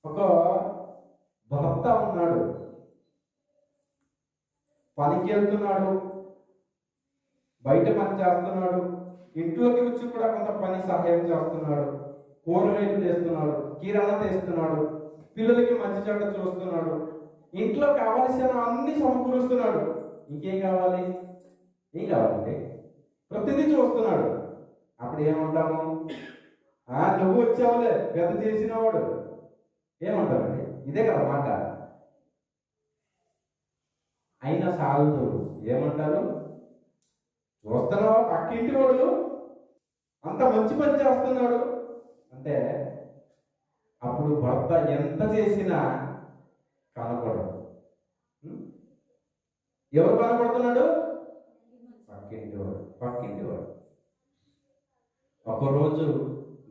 ఒక భర్త ఉన్నాడు, పనికి వెళ్తున్నాడు, బయట పని చేస్తున్నాడు, ఇంట్లోకి వచ్చి కూడా కొంత పని సహాయం చేస్తున్నాడు, కూరగాయలు చేస్తున్నాడు, కిరాణా తెస్తున్నాడు, పిల్లలకి మంచి చెడ్డ చూస్తున్నాడు, ఇంట్లో కావలసిన అన్ని సమకూరుస్తున్నాడు. ఇంకేం కావాలి? ఏం కావాలంటే ప్రతిదీ చూస్తున్నాడు. అప్పుడు ఏమంటాము? నువ్వు వచ్చావులే పెద్ద చేసినవాడు ఏమంటామండి? ఇదే కదా మాట. అయినా సాలదు. ఏమంటారు? చూస్తున్నావా పక్కింటి వాడు అంత మంచి పని చేస్తున్నాడు అంటే అప్పుడు భర్త ఎంత చేసినా కనపడదు. ఎవరు కనపడుతున్నాడు? పక్కింటివాడు. ఒకరోజు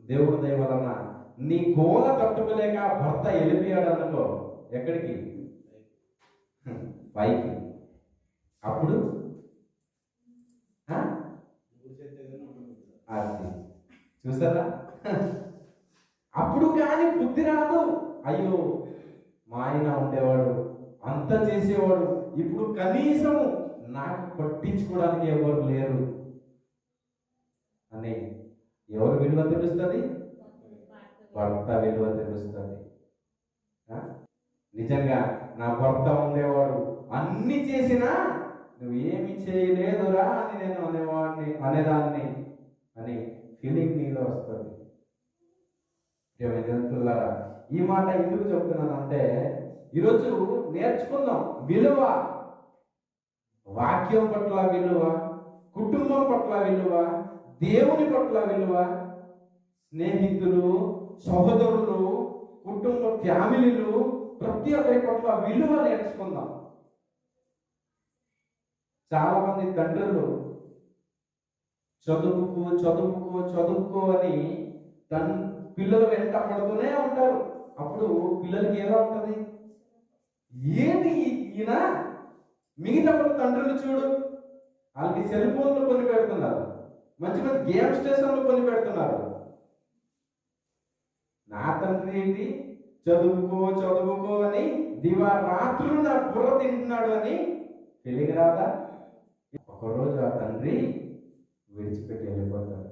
దేవుడి దయ వలన నీ గోల తట్టుకోలేక భర్త వెళ్ళిపోయాడు అనుకో. ఎక్కడికి? పైకి. అప్పుడు అది చూసారా? అప్పుడు కానీ బుద్ధి రాదు. అయ్యో మా ఆయన ఉండేవాడు, అంత చేసేవాడు, ఇప్పుడు కనీసం నాకు పట్టించుకోవడానికి ఎవరు లేరు అని ఎవరు విలువ తెలుస్తుంది? భర్త విలువ తెలుస్తుంది. నిజంగా నా భర్త ఉండేవాడు అన్ని చేసినా నువ్వేమి చేయలేదురా అని నేను అనేదాన్ని అని ఫీలింగ్ నీలో వస్తుంది. జంతువులారా, ఈ మాట ఎందుకు చెప్తున్నానంటే ఈరోజు నేర్చుకుందాం విలువ. వాక్యం పట్ల విలువ, కుటుంబం పట్ల విలువ, దేవుని పట్ల విలువ, స్నేహితులు, సహోదరులు, కుటుంబ ఫ్యామిలీలు, ప్రతి ఒక్కరి పట్ల విలువ నేర్చుకుందాం. చాలా మంది తండ్రులు చదువుకో అని పిల్లలు వెంట పడుతూనే ఉంటారు. అప్పుడు పిల్లలకి ఎలా ఉంటుంది? ఏంటి ఈయన? మిగతా తండ్రులు చూడు, వాళ్ళకి సెల్ ఫోన్లు కొని పెడుతున్నారు, మంచి మంచి గేమ్ స్టేషన్లు కొని పెడుతున్నారు. నా తండ్రి ఏంటి చదువుకో అని దివారాత్రులు నా బుర్ర తింటున్నాడు అని తెలియదు రాదా? ఒకరోజు ఆ తండ్రి విడిచిపెట్టి వెళ్ళిపోతాడు.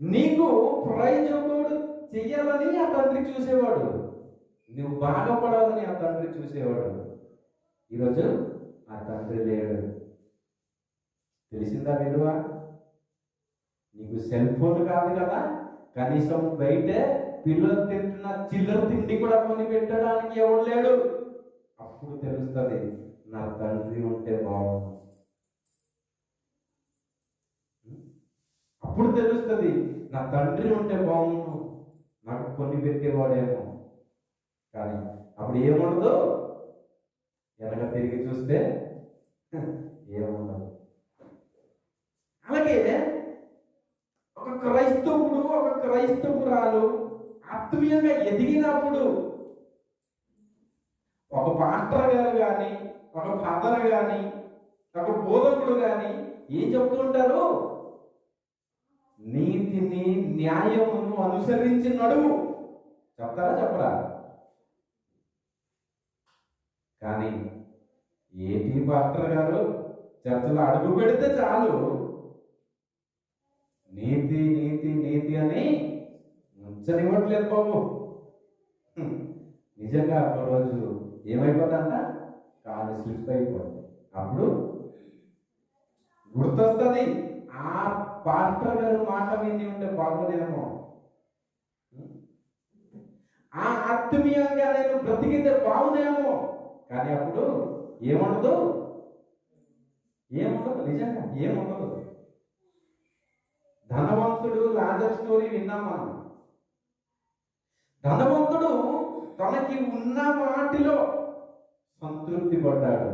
నీకు ప్రయోజకుడు చెయ్యాలని ఆ తండ్రి చూసేవాడు, నువ్వు బాగుపడాలని ఆ తండ్రి చూసేవాడు. ఈరోజు ఆ తండ్రి లేడు. తెలిసిందా విలువ? నీకు సెల్ ఫోన్ కాదు కదా, కనీసం బయటే పిల్లలు తింటున్న చిల్లర తిండి కూడా కొని పెట్టడానికి ఎవడు లేడు. అప్పుడు తెలుస్తుంది నా తండ్రి ఉంటే బాగుంది. అప్పుడు తెలుస్తుంది నా తండ్రి ఉంటే బాగుండు, నాకు కొని పెట్టేవాడేమో. కానీ అప్పుడు ఏముండదు, వెనక తిరిగి చూస్తే ఏముండదు. అలాగే ఒక క్రైస్తవుడు, ఒక క్రైస్తవురాలు ఆత్మీయంగా ఎదిగినప్పుడు ఒక పాస్టర్ గారు కానీ, ఒక ఫాదర్ కానీ, ఒక బోధకుడు కానీ ఏం చెప్తూ ఉంటారు? నీతిని న్యాయమును అనుసరించి నడువు చెప్తారా? చెప్పరా? కానీ ఏటి పాస్టర్ గారు చర్చలో అడుగు పెడితే చాలు నీతి నీతి నీతి అని ఉంచనివ్వట్లేదు బాబు. నిజంగా ఒకరోజు ఏమైపోతుందంట, కాలు స్లిప్ అయిపోతుంది. అప్పుడు గుర్తొస్తుంది, ఆ పాస్టర్ గారు మాట విని ఉంటే బాగుండేమో, ఆ ఆత్మీయంగా నేను బ్రతికితే బాగుందేమో. కానీ అప్పుడు ఏముండదు, నిజంగా ఏముండదు. ధనవంతుడు లాజర్ స్టోరీ విన్నాం మనం. ధనవంతుడు తనకి ఉన్న వాటిలో సంతృప్తి పడ్డాడు.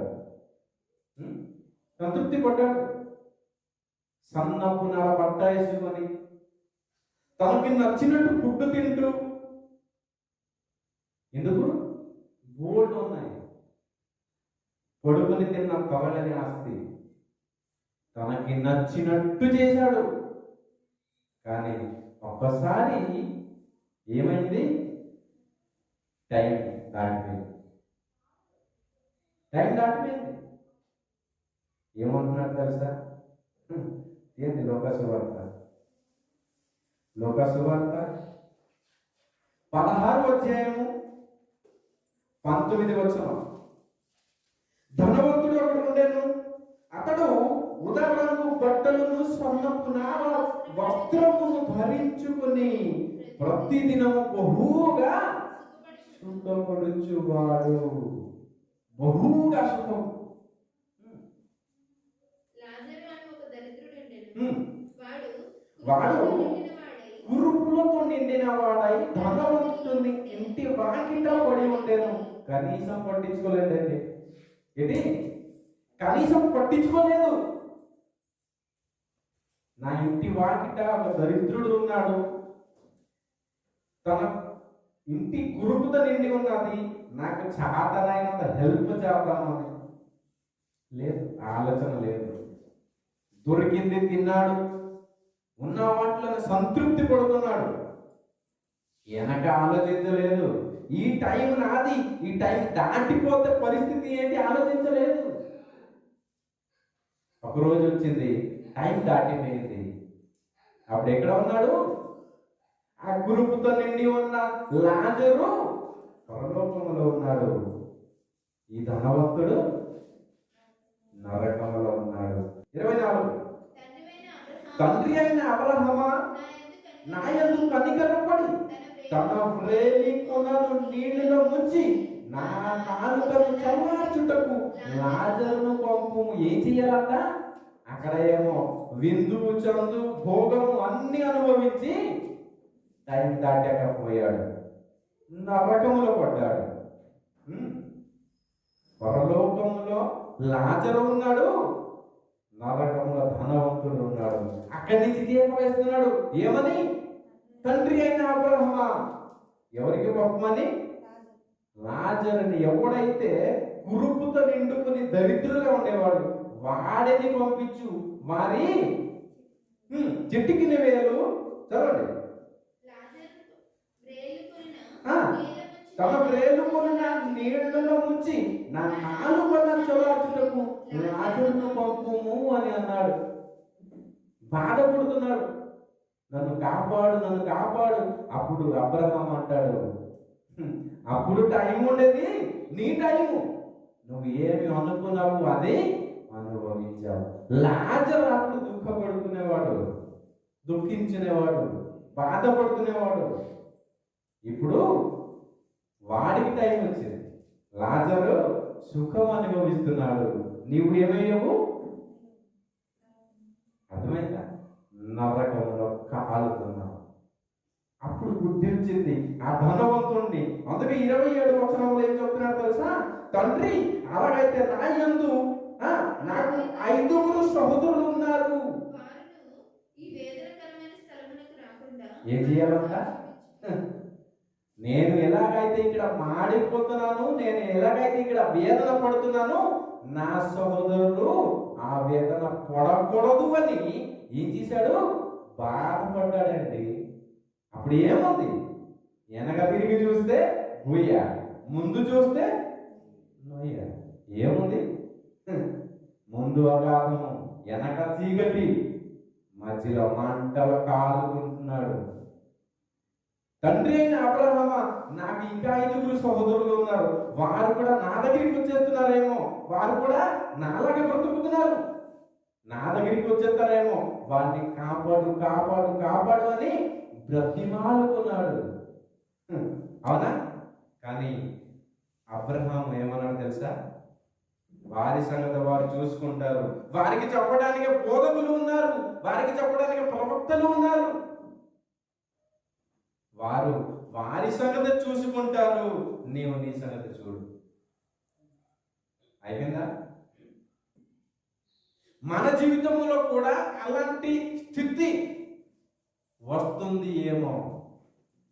సన్నపు నర బట్ట వేసుకొని తనకి నచ్చినట్టు ఫుడ్ తింటూ, ఎందుకు? గోల్డ్ ఉన్నాయి, కొడుకుని తిన్న తవలని ఆస్తి, తనకి నచ్చినట్టు చేశాడు. కానీ ఒక్కసారి ఏమైంది? టైం దాటిపోయింది. టైం దాటిపోయింది. ఏమంటున్నాడు తెలుసా? ఏంటి లోకసువార్త 16వ అధ్యాయము 19వ వచనం. ధనవంతుడు ఒకడు ఉండెను. అతడు ఉదాహరణకు బట్టలను స్వర్ణపు వస్త్రమును ధరించుకుని ప్రతిదినము బహుగా సుఖపడుచువాడు. బహుగా సుఖం. వాడు కురుపులతో నిండిన వాడై ధనవంతుని ఇంటి వాకిట పడి ఉండేను. కనీసం పట్టించుకోలేదండి. ఇది కనీసం పట్టించుకోలేదు. నా ఇంటి వాకిట ఒక దరిద్రుడు ఉన్నాడు, తన ఇంటి కురుపుతో నిండి ఉన్నది, నాకు చాతనైనంత హెల్ప్ చేద్దామని లేదు, ఆలోచన లేదు. దొరికింది తిన్నాడు, ఉన్న వాటిలో సంతృప్తి పడుతున్నాడు. వెనక ఆలోచించలేదు. ఈ టైం నాది, ఈ టైం దాటిపోతే పరిస్థితి ఏంటి ఆలోచించలేదు. ఒకరోజు వచ్చింది, టైం దాటిపోయింది. అప్పుడు ఎక్కడ ఉన్నాడు? ఆ కురుపుతో నిండి ఉన్న లాజరు పరలోకంలో ఉన్నాడు. ఈ ధనవంతుడు నరకంలో ఉన్నాడు. 24. తండ్రి అయిన అబ్రహామా, నా యందు కనికరపడి తన వ్రేలి కొనను నీళ్లలో ముంచి నా నాలుకను చల్లార్చుటకు లాజరును పంపుము. ఏం చెయ్యాలంట? అక్కడ ఏమో విందు చందు భోగము అన్ని అనుభవించి టైం దాటకపోయాడు, నరకములో పడ్డాడు. పరలోకములో లాజరు ఉన్నాడు, నరకములో ధనవంతుడు ఉన్నాడు. అక్కడి నుంచి దీపం వేస్తున్నాడు. ఏమని? తండ్రి అయిన అబ్రహామా, ఎవరికి పంపమని? లాజరుని. ఎవడైతే కురుపుతో నిండుకుని దరిద్రులుగా ఉండేవాడు వాడిని పంపించు. వారి చెట్టుకిన వేలు చదవండి. తమ వ్రేలుకొనిన నీళ్లలో ముంచి నా నాలుకన చల్లార్చుటకు లాజరును పంపుము అని అన్నాడు. బాధపడుతున్నాడు, నన్ను కాపాడు, నన్ను కాపాడు. అప్పుడు అబ్రహాం అంటాడు, అప్పుడు టైం ఉండేది నీ టైము, నువ్వు ఏమి అనుకున్నావు అది అనుభవించావు. లాజరు అప్పుడు దుఃఖపడుకునేవాడు, దుఃఖించినవాడు, బాధపడుకునేవాడు. ఇప్పుడు వాడికి టైం వచ్చింది. లాజరు సుఖం అనుభవిస్తున్నాడు, నీవు ఏమయ్యావు? అర్థమైందా? నరకంలో కాలుతున్నావు. అప్పుడు బుద్ధి వచ్చింది ఆ ధనవంతుణ్ణి. అందుకే 27 వచనంలో ఏం చెప్తున్నాడు తెలుసా? తండ్రి, అలాగైతే నా యందు నాకు 5 సహోదరులు ఉన్నారు. ఏం చేయాలంట? నేను ఎలాగైతే ఇక్కడ మాడిపోతున్నాను, నేను ఎలాగైతే ఇక్కడ వేదన పడుతున్నాను, నా సహోదరులు ఆ వేదన పడకూడదు అని ఏం చేశాడు? బాధపడ్డాడండి. అప్పుడు ఏముంది? వెనక తిరిగి చూస్తే గుయ్య, ముందు చూస్తే నొయ్య. ఏముంది? ముందు అగాధము, వెనక చీకటి, మధ్యలో మంటలు కాలుకుంటున్నాడు. తండ్రి అయిన అబ్రహామా, నాకు ఇంకా 5 సహోదరులు ఉన్నారు, వారు కూడా నా దగ్గరికి వచ్చేస్తున్నారేమో, వారు కూడా నాలాగే బ్రతుకుతున్నారు, నా దగ్గరికి వచ్చేస్తారేమో, వారిని కాపాడు కాపాడు కాపాడు అని బ్రతిమాలుకున్నాడు. అవునా? కానీ అబ్రహాం ఏమన్నాడు తెలుసా? వారి సంగతి వారు చూసుకుంటారు, వారికి చెప్పడానికి బోధకులు ఉన్నారు, వారికి చెప్పడానికి ప్రవక్తలు ఉన్నారు, వారు వారి సంగతి చూసుకుంటారు, నీవు నీ సంగతి చూడు. అయిపోయిందా? మన జీవితంలో కూడా అలాంటి స్థితి వస్తుంది ఏమో,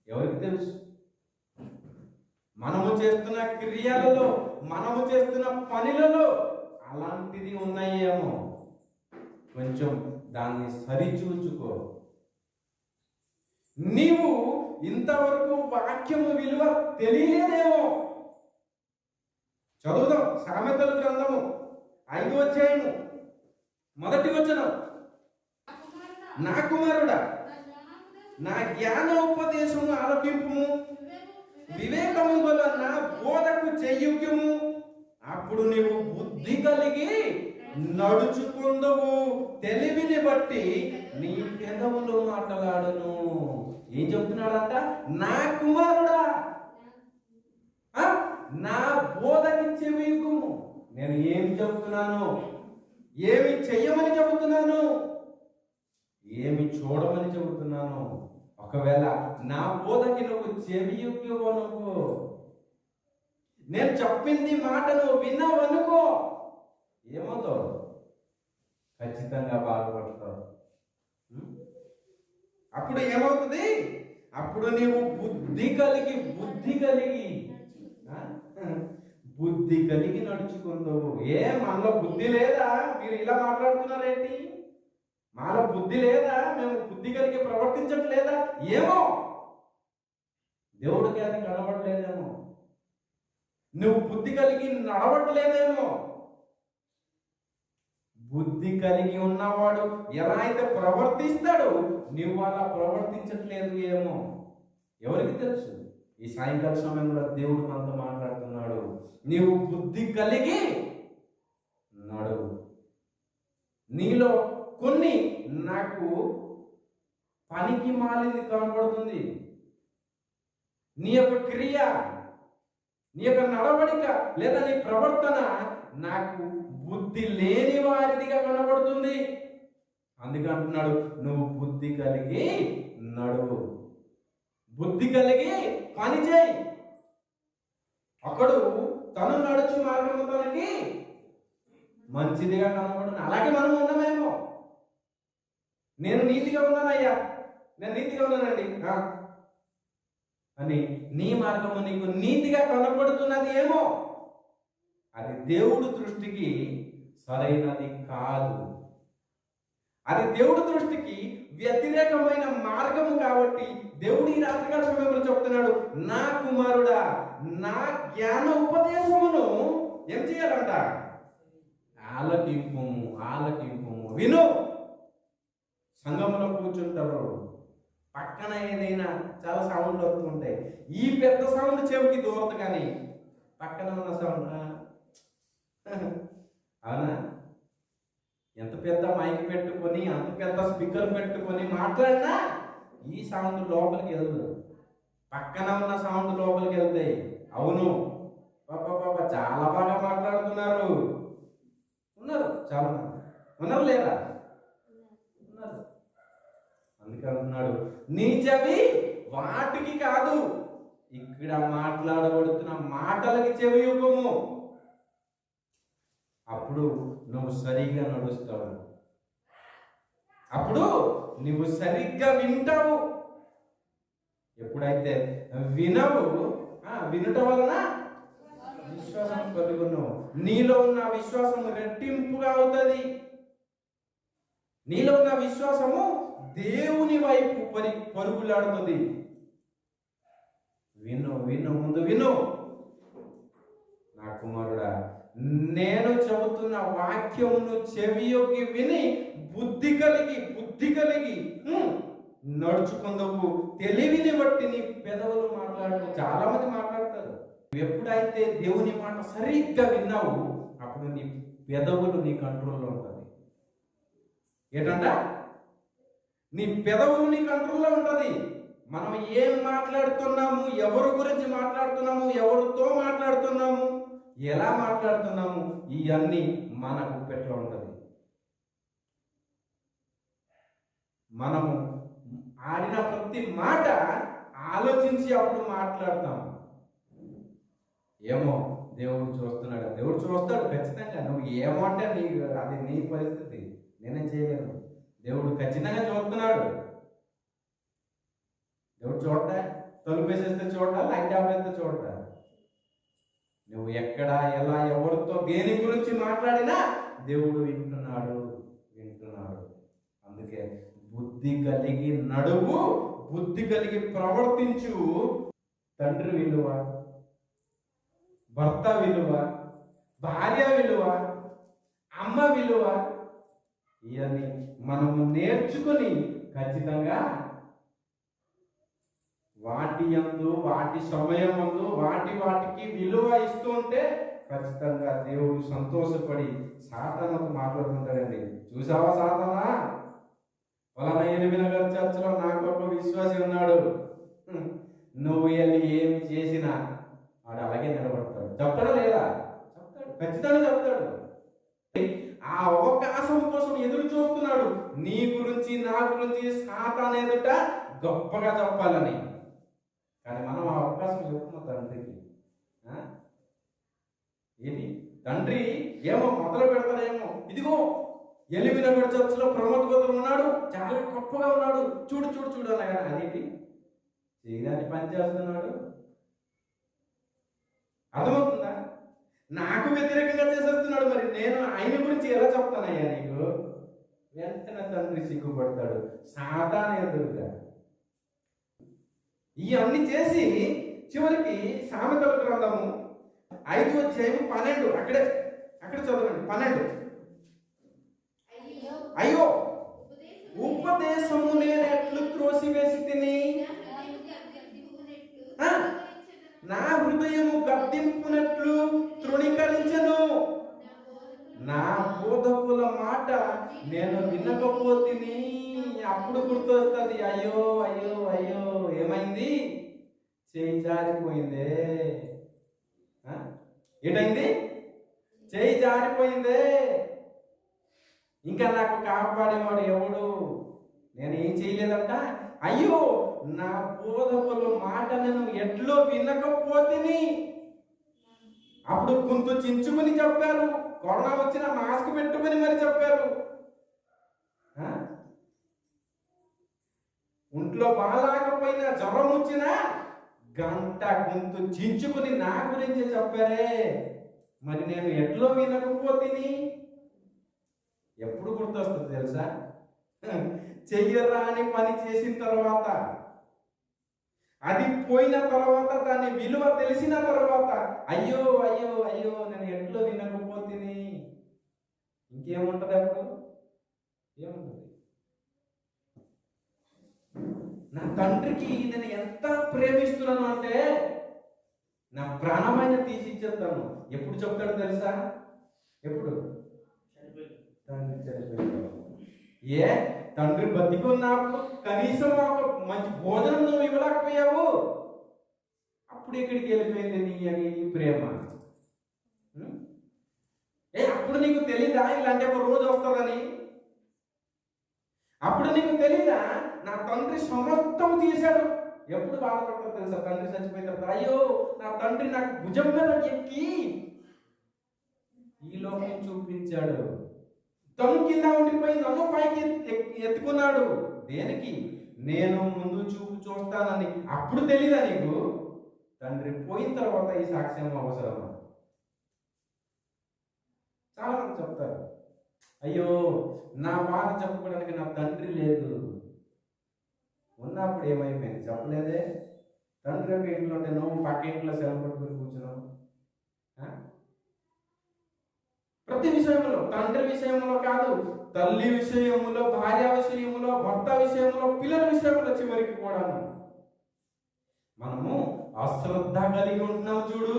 ఎవరికి తెలుసు? మనము చేస్తున్న క్రియలలో, మనము చేస్తున్న పనులలో అలాంటిది ఉన్నాయేమో. కొంచెం దాన్ని సరిచూచుకో. నీవు ఇంతవరకు వాక్యము విలువ తెలియలేదేమో. చదువుదాం సామెతల గ్రంథము 5వ అధ్యాయము 1వ వచనం. నా కుమారుడా, నా జ్ఞాన ఉపదేశము ఆలకింపుము, వివేకము వల్ల నా బోధకు చెయ్యుక్యము. అప్పుడు నీవు బుద్ధి కలిగి నడుచుకుందువు, తెలివిని బట్టి నీ పెదవులు మాట్లాడును. ఏం చెప్తున్నాడంట? నా కుమారుడా, నా బోధకి చెవియుకుము. నేను ఏమి చెబుతున్నాను, ఏమి చెయ్యమని చెబుతున్నాను, ఏమి చూడమని చెబుతున్నాను. ఒకవేళ నా బోధకి నువ్వు చెవియుక్యవనుకో, నేను చెప్పింది మాట నువ్వు విన్నావనుకో, ఏమవుతావు? ఖచ్చితంగా బాగుపడతావు. అప్పుడు ఏమవుతుంది? అప్పుడు నీవు బుద్ధి కలిగి నడుచుకుందావు. మనలో బుద్ధి లేదా? మీరు ఇలా మాట్లాడుతున్నారేంటి? మాలో బుద్ధి లేదా? మేము బుద్ధి కలిగి ప్రవర్తించట్లేదా? ఏమో, దేవుడికి అది కనబడలేదేమో. నువ్వు బుద్ధి కలిగి నడవట్లేదేమో. బుద్ధి కలిగి ఉన్నవాడు ఎలా అయితే ప్రవర్తిస్తాడో నువ్వు అలా ప్రవర్తించట్లేదు ఏమో. ఎవరికి తెలుసు? ఈ సాయంకాల సమయంలో దేవుడు మనతో మాట్లాడుతున్నాడు. నీవు బుద్ధి కలిగి నడువు. నీలో కొన్ని నాకు పనికి మాలింది కనబడుతుంది. నీ యొక్క క్రియ, నీ యొక్క నడవడిక లేదా నీ ప్రవర్తన నాకు బుద్ధి లేని వారిదిగా కనబడుతుంది. అందుకంటున్నాడు, నువ్వు బుద్ధి కలిగి నడువు, బుద్ధి కలిగి పని చేయి. ఒకడు తను నడుచు మార్గము తనకి మంచిదిగా కనబడును. అలాగే మనం ఉన్నామేమో. నేను నీతిగా ఉన్నానయ్యా, నేను నీతిగా ఉన్నానండి అని నీ మార్గము నీకు నీతిగా కనబడుతున్నది ఏమో. అది దేవుడి దృష్టికి సరైనది కాదు. అది దేవుడి దృష్టికి వ్యతిరేకమైన మార్గము. కాబట్టి దేవుడు ఈ రాత్రికాల సమయంలో చెప్తున్నాడు, నా కుమారుడా, నా జ్ఞాన ఉపదేశమును ఏం చేయాలంట? ఆలకింపు, విను. సంఘంలో కూర్చుంటారు, పక్కన ఏదైనా చాలా సౌండ్లు వస్తుంటాయి. ఈ పెద్ద సౌండ్ చెవికి దూరదు, కానీ పక్కన ఉన్న సౌండ్ అవునా? ఎంత పెద్ద మైక్ పెట్టుకొని, అంత పెద్ద స్పీకర్ పెట్టుకొని మాట్లాడినా ఈ సౌండ్ లోపలికి వెళ్తుంది, పక్కన ఉన్న సౌండ్ లోపలికి వెళ్తాయి. అవును, పాప చాలా బాగా మాట్లాడుతున్నారు. ఉన్నారు, చాలా మంది ఉన్నారు, లేదా? ఉన్నారు. అందుకే అంటున్నాడు, నీ చెవి వాటికి కాదు, ఇక్కడ మాట్లాడబడుతున్న మాటలకి చెవి ఇవ్వము. అప్పుడు నువ్వు సరిగ్గా నడుస్తావు, అప్పుడు నువ్వు సరిగ్గా వింటావు. ఎప్పుడైతే వినవు, వినుట వలన విశ్వాసం కలుగును. నీలో ఉన్న విశ్వాసం రెట్టింపుగా అవుతుంది. నీలో ఉన్న విశ్వాసము దేవుని వైపు పరుగులాడుతుంది. ముందు విను. నా కుమారుడా, నేను చెబుతున్న వాక్యమును చెవియొగ్గి విని బుద్ధి కలిగి నడుచుకుందుకు, తెలివిని బట్టి నీ పెదవులు మాట్లాడు. చాలా మంది మాట్లాడతారు. ఎప్పుడైతే దేవుని మాట సరిగ్గా విన్నావు, అప్పుడు నీ పెదవులు నీ కంట్రోల్లో ఉంటుంది. ఏంటంట? నీ పెదవులు నీ కంట్రోల్లో ఉంటుంది. మనం ఏం మాట్లాడుతున్నాము, ఎవరి గురించి మాట్లాడుతున్నాము, ఎవరితో మాట్లాడుతున్నాము, ఎలా మాట్లాడుతున్నాము, ఇవన్నీ మన గుప్పెట్లో ఉంటుంది. మనము ఆడిన ప్రతి మాట ఆలోచించి అప్పుడు మాట్లాడతాము. ఏమో దేవుడు చూస్తున్నాడు, దేవుడు చూస్తాడు ఖచ్చితంగా. నువ్వు ఏమో అంటే అది నీ పరిస్థితి, నేనేం చేయలేను. దేవుడు ఖచ్చితంగా చూస్తున్నాడు. దేవుడు చూడటా, తలుపు వేసేస్తే చూడటా, లైట్ ఆఫ్ అయితే చూడటా. నువ్వు ఎక్కడ, ఎలా, ఎవరితో, దేని గురించి మాట్లాడినా దేవుడు వింటున్నాడు. అందుకే బుద్ధి కలిగి నడువు, బుద్ధి కలిగి ప్రవర్తించు తండ్రి విలువ, భర్త విలువ, భార్య విలువ, అమ్మ విలువ, ఇవన్నీ మనము నేర్చుకుని ఖచ్చితంగా వాటి యందు, వాటి సమయం ముందు వాటికి విలువ ఇస్తూ ఉంటే ఖచ్చితంగా దేవుడు సంతోషపడి సాతానుతో మాట్లాడుతుంటాడండి. చూసావా సాతానా, వాళ్ళ ఎలిమినగర్ చర్చలో నాకు ఒక విశ్వాసి ఉన్నాడు, నువ్వు వెళ్ళి ఏమి చేసినా వాడు అలాగే నిలబడతాడు. చెప్తాడా లేదా? చెప్తాడు, ఖచ్చితంగా చెప్తాడు. ఆ అవకాశం కోసం ఎదురు చూస్తున్నాడు, నీ గురించి నా గురించి సాతాను ఎదుట గొప్పగా చెప్పాలని. కానీ మనం ఆ అవకాశం ఇవ్వము తండ్రికి. ఏంటి తండ్రి ఏమో మొదలు పెడతాడేమో, ఇదిగో ఎలిమినగర్ చర్చలో ప్రమోద్ గోత్రం ఉన్నాడు, చాలా గొప్పగా ఉన్నాడు, చూడు చూడు చూడు అనగా అదేంటి చేయడానికి పని చేస్తున్నాడు. అర్థమవుతుందా? నాకు వ్యతిరేకంగా చేసేస్తున్నాడు, మరి నేను ఆయన గురించి ఎలా చెప్తానయ్యా నీకు? వెంటనే తండ్రి సిగ్గుపడతాడు సాతాను ఎదురుగా. ఇవన్నీ చేసి చివరికి సామెతల గ్రంథము 5వ అధ్యాయం 12 అక్కడ చదవండి. 12 అయ్యో ఉపదేశము నేను ఎట్లు త్రోసివేసి తిని, నా హృదయము గద్దింపునట్లు తృణీకరించను, నా బోధకుల మాట నేను వినకపోతిని. అప్పుడు గుర్తొస్తుంది, అయ్యో అయ్యో అయ్యో ఏమైంది, చేయి జారిపోయిందే. ఏంటైంది? చేయి జారిపోయిందే. ఇంకా నాకు కాపాడేవాడు ఎవడు? నేను ఏం చేయలేదంట. అయ్యో నా బోధకుల మాట నేను ఎట్లో వినకపోతిని. అప్పుడు గొంతు చించుకుని చెప్పారు, కరోనా వచ్చిన మాస్క్ పెట్టుకుని మరి చెప్పారు. ఒంట్లో బాగాలేకపోయినా జ్వరం వచ్చినా గంట గొంతు చించుకుని నా గురించి చెప్పారే, మరి నేను ఎట్లో వినకపోతిని. ఎప్పుడు గుర్తొస్తుంది తెలుసా? చెయ్యరాని పని చేసిన తర్వాత, అది పోయిన తర్వాత, దాని విలువ తెలిసిన తర్వాత అయ్యో అయ్యో అయ్యో నేను ఎట్లో వినకపోతిని. ఇంకేముంటది అప్పుడు? ఏముంటుంది? నా తండ్రికి నేను ఎంత ప్రేమిస్తున్నాను అంటే నా ప్రాణమైన తీసి ఇచ్చేస్తాను. ఎప్పుడు చెప్తాడు తెలుసా? ఎప్పుడు? తండ్రి చనిపోయాడు. ఏ తండ్రి బతికున్నప్పుడు కనీసం ఒక మంచి భోజనం నువ్వు ఇవ్వలేకపోయావు, అప్పుడు ఎక్కడికి వెళ్ళిపోయింది నీ ప్రేమ? అప్పుడు నీకు తెలీదా ఇలాంటి ఒక రోజు వస్తుందని? అప్పుడు నీకు తెలీదా నా తండ్రి సమస్తం తీశాడు? ఎప్పుడు బాధపడతావు తెలుసా? తండ్రి చచ్చిపోయిన తర్వాత అయ్యో నా తండ్రి నాకు భుజం మీద ఎక్కి ఈ లోకం చూపించాడు, తను కింద ఉండిపోయి నన్ను పైకి ఎత్తుకున్నాడు. దేనికి? నేను ముందు చూపు చూస్తానని. అప్పుడు తెలీదా నీకు? తండ్రి పోయిన తర్వాత ఈ సాక్ష్యం అవసరమా? చాలా మంది చెప్తారు, అయ్యో నా బాధ చెప్పుకోవడానికి నా తండ్రి లేదు. ఉన్నప్పుడు ఏమైపోయింది చెప్పలేదే? తండ్రి యొక్క ఇంట్లో ఉంటే నువ్వు పక్క ఇంట్లో సెలవు పట్టుకుని కూర్చున్నావు. ప్రతి విషయంలో, తండ్రి విషయంలో కాదు, తల్లి విషయంలో, భార్య విషయంలో, భర్త విషయంలో, పిల్లల విషయంలో, చివరికి కూడా మనము అశ్రద్ధ కలిగి ఉంటున్నాం. చూడు,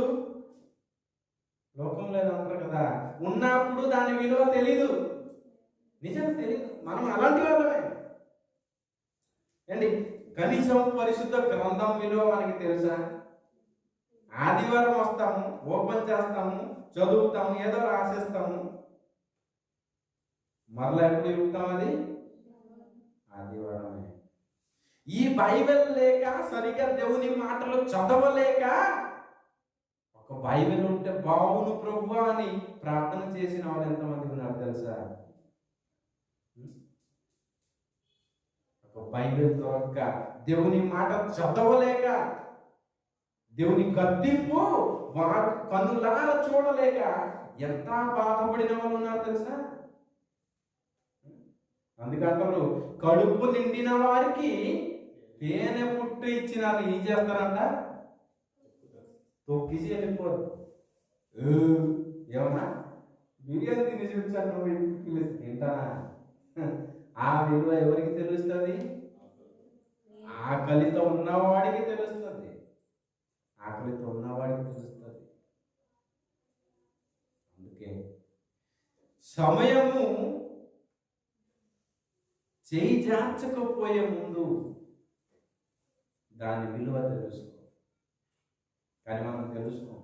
లోకం లేదంటారు కదా, ఉన్నప్పుడు దాని విలువ తెలీదు, నిజంగా తెలీదు. మనం అలాంటి వాళ్ళమే అండి. కనీసం పరిశుద్ధ గ్రంథం విలువ మనకి తెలుసా? ఆదివారం వస్తాము, ఓపెన్ చేస్తాము, చదువుతాము, ఏదో రాసేస్తాము, మరలా ఎప్పుడు చెప్తాం? అది ఆదివారమే. ఈ బైబిల్ లేక, సరిగా దేవుని మాటలు చదవలేక, ఒక బైబిల్ ఉంటే బావును ప్రభువా అని ప్రార్థన చేసిన వాళ్ళు ఎంతమంది ఉన్నారు తెలుసా? ఒక బైబిల్ దొరక్క, దేవుని మాట చదవలేక, దేవుని గద్దింపు వారు కన్నులార చూడలేక ఎంత బాధపడిన వాళ్ళు ఉన్నారు తెలుసా? అందుకంటారు, కడుపు నిండిన వారికి తేనె పుట్టు ఇచ్చిన ఏం చేస్తారంట? తొక్కిసి వెళ్ళిపోరు. ఏమన్నా బిర్యానీ తినేసి వచ్చాను నువ్వు తింటానా? ఆ విలువ ఎవరికి తెలుస్తుంది? ఆకలితో ఉన్నవాడికి తెలుస్తుంది. ఆకలితో ఉన్నవాడికి తెలుస్తుంది. అందుకే సమయము చేయి జార్చకపోయే ముందు దాని విలువ తెలుసుకో. కానీ మనం తెలుసుకో.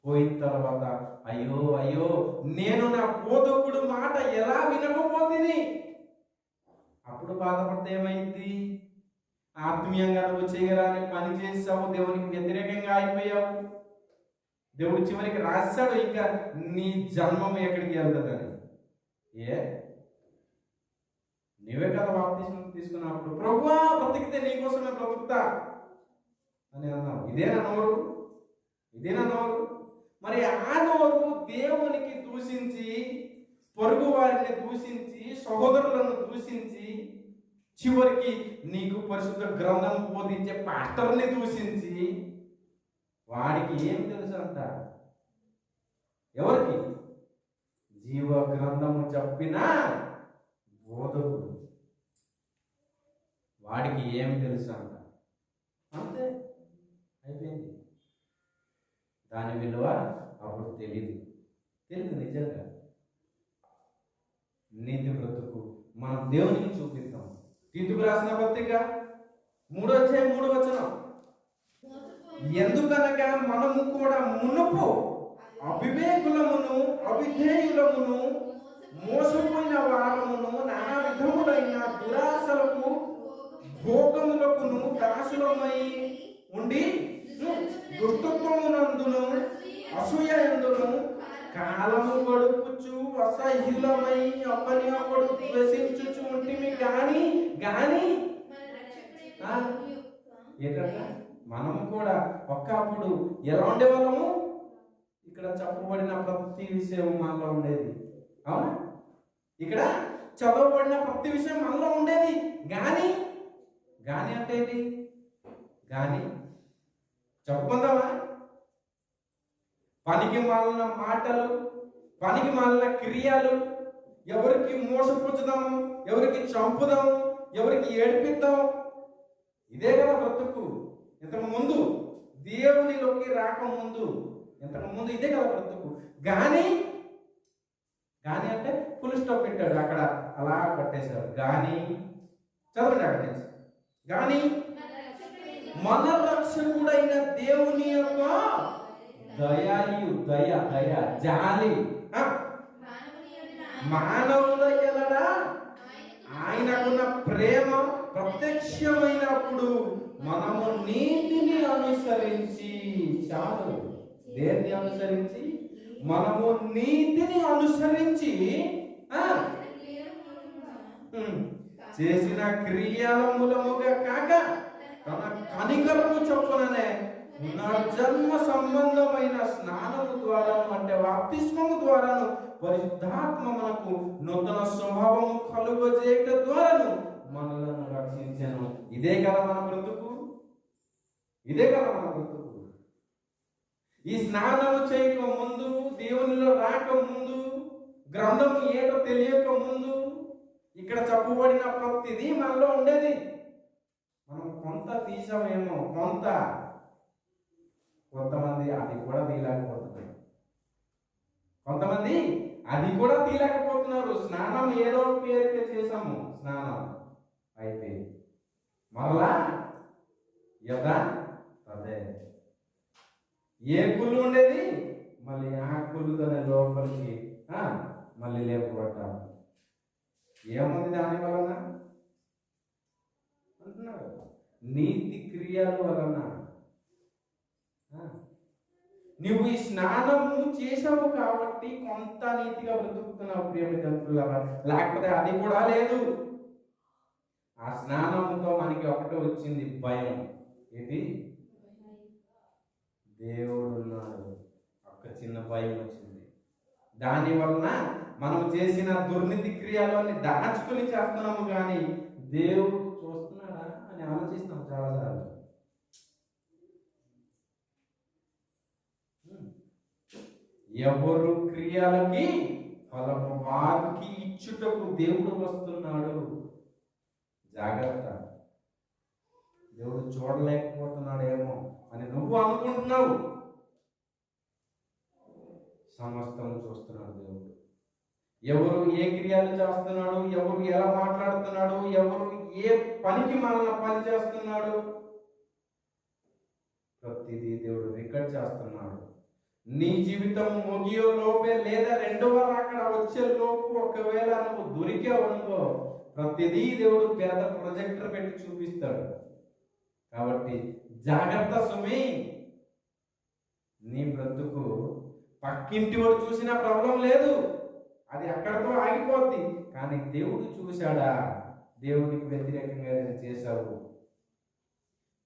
పోయిన తర్వాత అయ్యో అయ్యో నేను నా బోధకుడు మాట ఎలా వినకపోతుంది, అప్పుడు బాధపడితే ఏమైంది? ఆత్మీయంగా నువ్వు చేయరాని పని చేసావు, దేవునికి వ్యతిరేకంగా అయిపోయావు. దేవుడు చివరికి రాశాడు ఇంకా నీ జన్మం ఎక్కడికి వెళ్తుందని. నీవే కదా బాప్తిస్మం తీసుకున్నప్పుడు ప్రభువా బ్రతికితే నీకోసమే బ్రతుకుతా అని అన్నావు. ఇదేనా నోరు? ఇదేనా నోరు? మరి ఆ నోరు దేవునికి దూషించి, పొరుగు వారిని దూషించి, సహోదరులను దూషించి, చివరికి నీకు పరిశుద్ధ గ్రంథం బోధించే పాస్టర్ని దూషించి, వాడికి ఏం తెలుసు అంట? ఎవరికి? జీవ గ్రంథము చెప్పిన బోధకుడు. వాడికి ఏం తెలుసు అంట? అంతే, అయిపోయింది. దాని విలువ అప్పుడు తెలియదు. నిజంగా నీతి బ్రతుకు మనం దేవునికి చూపిద్దాం. తీతుకు రాసిన పత్రిక 3వ అధ్యాయం 3వ వచనం, ఎందుకనగా మనము కూడా మునుపు అవివేకులమును అవిధేయులమును మోసపోయిన వారమును నానా విధములైన దురాశలకు భోగములకును దాసులమై ఉండి దుర్తత్వమునందును అసూయందును కాలము గడుపుచు అసహ్యులమై ఒకరినొకడు ద్వేషించుచు ఉంటిమి. గాని ఏంటంటే మనము కూడా ఒకప్పుడు ఎలా ఉండేవాళ్ళము? ఇక్కడ చెప్పబడిన ప్రతి విషయం మనలో ఉండేది. అవునా? ఇక్కడ చదవబడిన ప్రతి విషయం మనలో ఉండేది. గాని అంటే ఏంటి? గాని చెప్పుకుందామా? పనికి మాలిన మాటలు, పనికి మాలిన క్రియలు, ఎవరికి మోసపుచ్చుదాము, ఎవరికి చంపుదాము, ఎవరికి ఏడిపిద్దాం, ఇదే కదా బ్రతుకు. ఇంతకు ముందు దేవునిలోకి రాకముందు, ఇంతకు ముందు ఇదే కదా బ్రతుకు. గాని అంటే ఫుల్ స్టాప్ పెట్టాడు అక్కడ, అలా కట్టేశాడు. గాని చదవండి అక్కడ నుంచి. గాని మన రక్షకుడైన దేవుని యొక్క దయ జాలి మానవుల ఎడల ఆయనకున్న ప్రేమ ప్రత్యక్షమైనప్పుడు మనము నీతిని అనుసరించి, చాలు, దేన్ని అనుసరించి? మనము నీతిని అనుసరించి చేసిన క్రియల మూలముగా కాక తన కనికరము చొప్పుననే పునర్జన్మ సంబంధమైన స్నానము ద్వారాను, అంటే బాప్తిస్మము ద్వారాను, పరిశుద్ధాత్మ మనకు నూతన స్వభావము కలుగజేయట ద్వారాను మనలను రక్షించను. ఇదే కదా మన బ్రతుకు. ఈ స్నానము చేయక ముందు, దేవునిలో రాక ముందు, గ్రంథము ఏదో తెలియక ముందు, ఇక్కడ చెప్పబడిన ప్రతిదీ మనలో ఉండేది. మనం కొంత తీసామేమో, కొంతమంది అది కూడా తీయలేకపోతున్నారు. స్నానం ఏదో పేరుకే చేసాము, స్నానం అయిపోయింది. మరలా యదా అదే ఏ కుళ్ళు ఉండేది, మళ్ళీ ఆ కుళ్ళుతోనే లోపలికి మళ్ళీ లేపబడ్డాము. ఏముంది దాని వలన అంటున్నాడు? నీతి క్రియల వలన. నువ్వు ఈ స్నానము చేసావు కాబట్టి కొంత నీతిగా బ్రతుకుతున్నావు ప్రియమిత్రులారా. లేకపోతే అది కూడా లేదు. ఆ స్నానంతో మనకి ఒకటే వచ్చింది, భయం. ఏంటి? దేవుడు ఉన్నాడు, ఒక చిన్న భయం వచ్చింది. దాని వలన మనం చేసిన దుర్నీతి క్రియలని దాచుకుని చేస్తున్నాము, కానీ దేవుడు చూస్తున్నాడా అని ఆలోచిస్తున్నాం. చాలాసార్లు. ఎవరు క్రియలకి ఫలము వారికి ఇచ్చుటకు దేవుడు వస్తున్నాడు. జాగ్రత్త. దేవుడు చూడలేకపోతున్నాడేమో అని నువ్వు అనుకుంటున్నావు. సమస్తం చూస్తున్నాడు దేవుడు. ఎవరు ఏ క్రియలు చేస్తున్నాడు, ఎవరు ఎలా మాట్లాడుతున్నాడు, ఎవరు ఏ పనికి మనల్ని పని చేస్తున్నాడు, ప్రతిదీ దేవుడు రికార్డ్ చేస్తున్నాడు. నీ జీవితం ముగియో లోపే లేదా రెండవ అక్కడ వచ్చే లోపు ఒకవేళ నువ్వు దొరికావనుకో, ప్రతిదీ దేవుడు పెద్ద ప్రొజెక్టర్ పెట్టి చూపిస్తాడు. కాబట్టి జాగ్రత్త సుమి. నీ బ్రతుకు పక్కింటి వాడు చూసినా ప్రాబ్లం లేదు, అది అక్కడితో ఆగిపోద్ది. కానీ దేవుడు చూశాడా, దేవుడికి వ్యతిరేకంగా ఏదైనా చేశావు,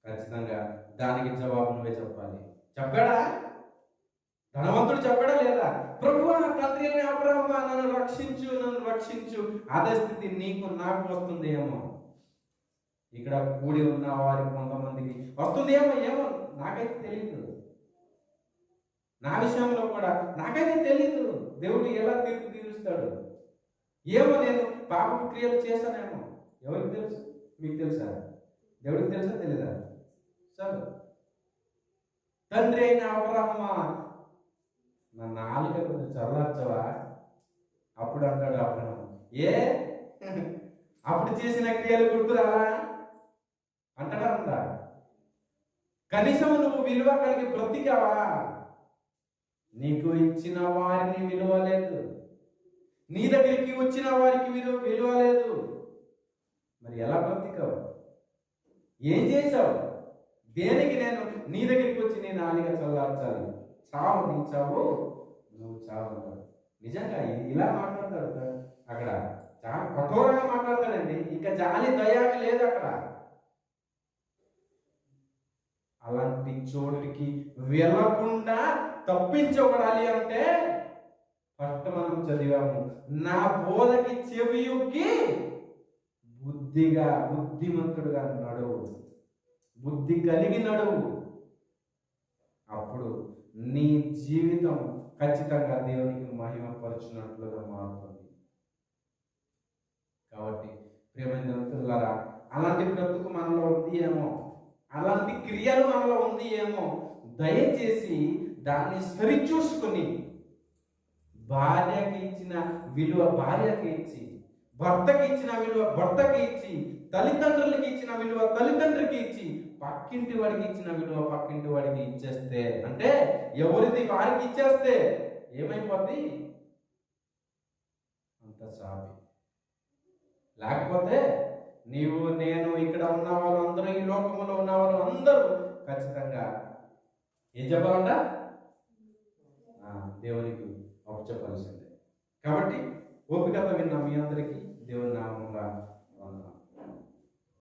ఖచ్చితంగా దానికి జవాబు నువ్వే చెప్పాలి. చెప్పాడా? ధనవంతుడు చెప్పాడా లేదా? ప్రభువా, తండ్రి అయిన అబ్రహామా, నన్ను రక్షించు, నన్ను రక్షించు. అదే స్థితి నీకు నాకు వస్తుంది ఏమో. ఇక్కడ కూడి ఉన్న వారికి కొంతమందికి వస్తుంది ఏమో. ఏమో నాకైతే తెలియదు. నా విషయంలో కూడా నాకైతే తెలియదు దేవుడు ఎలా తీర్పు తీరుస్తాడు. ఏమో నేను పాపపు క్రియలు చేశానేమో. ఎవరికి తెలుసు? మీకు తెలుసా? దేవుడికి తెలుసా తెలీదా? చాలు. తండ్రి అయిన అబ్రహామా, నా నాలుక కొంచెం చల్లార్చవా? అప్పుడు అంటాడు అబ్రహాము, ఏ అప్పుడు చేసిన క్రియలు గుర్తురాలా అంటాడా? అందా? కనీసం నువ్వు విలువ కలిగి బ్రతికావా? నీకు ఇచ్చిన వారిని విలువ లేదు, నీ దగ్గరికి వచ్చిన వారికి విలువ లేదు. మరి ఎలా బ్రతికావు? ఏం చేశావు? దేనికి నేను నీ దగ్గరికి వచ్చి నేను నాలుక చల్లార్చాలి? చావు, నీ చావు నువ్వు చావు అంటాడు. నిజంగా ఇలా మాట్లాడతాడు అక్కడ. చాలా కఠోరంగా మాట్లాడతాడండి. ఇంకా జాలి దయాకి లేదు అక్కడ. అలాంటి చోటికి వెళ్ళకుండా తప్పించబడాలి అంటే ఫస్ట్ మనం చదివాము, నా బోధకి చెవియొక్కి బుద్ధిమంతుడుగా నడువు, బుద్ధి కలిగి నడువు. అప్పుడు నీ జీవితం ఖచ్చితంగా దేవునికి మహిమపరచున్నట్లుగా మారుతుంది. కాబట్టి ప్రియమైన మిత్రులారా, అలాంటి బ్రతుకు మనలో ఉంది ఏమో, అలాంటి క్రియలు మనలో ఉంది ఏమో, దయచేసి దాన్ని సరిచూసుకుని భార్యకి ఇచ్చిన విలువ భార్యకి ఇచ్చి, భర్తకి ఇచ్చిన విలువ భర్తకి ఇచ్చి, తల్లిదండ్రులకి ఇచ్చిన విలువ తల్లిదండ్రులకి ఇచ్చి, పక్కింటి వాడికి ఇచ్చిన విలువ పక్కింటి వాడికి ఇచ్చేస్తే, అంటే ఎవరిది వారికి ఇచ్చేస్తే ఏమైపోద్ది? అంత సాపి. లేకపోతే నీవు నేను ఇక్కడ ఉన్న వాళ్ళందరూ, ఈ లోకంలో ఉన్న వాళ్ళు అందరూ ఖచ్చితంగా ఏం చెప్పాలంట? దేవునికి ఒక చెప్పాల్సిందే. కాబట్టి ఓపికతో విన్న మీ అందరికీ దేవుని నామంగా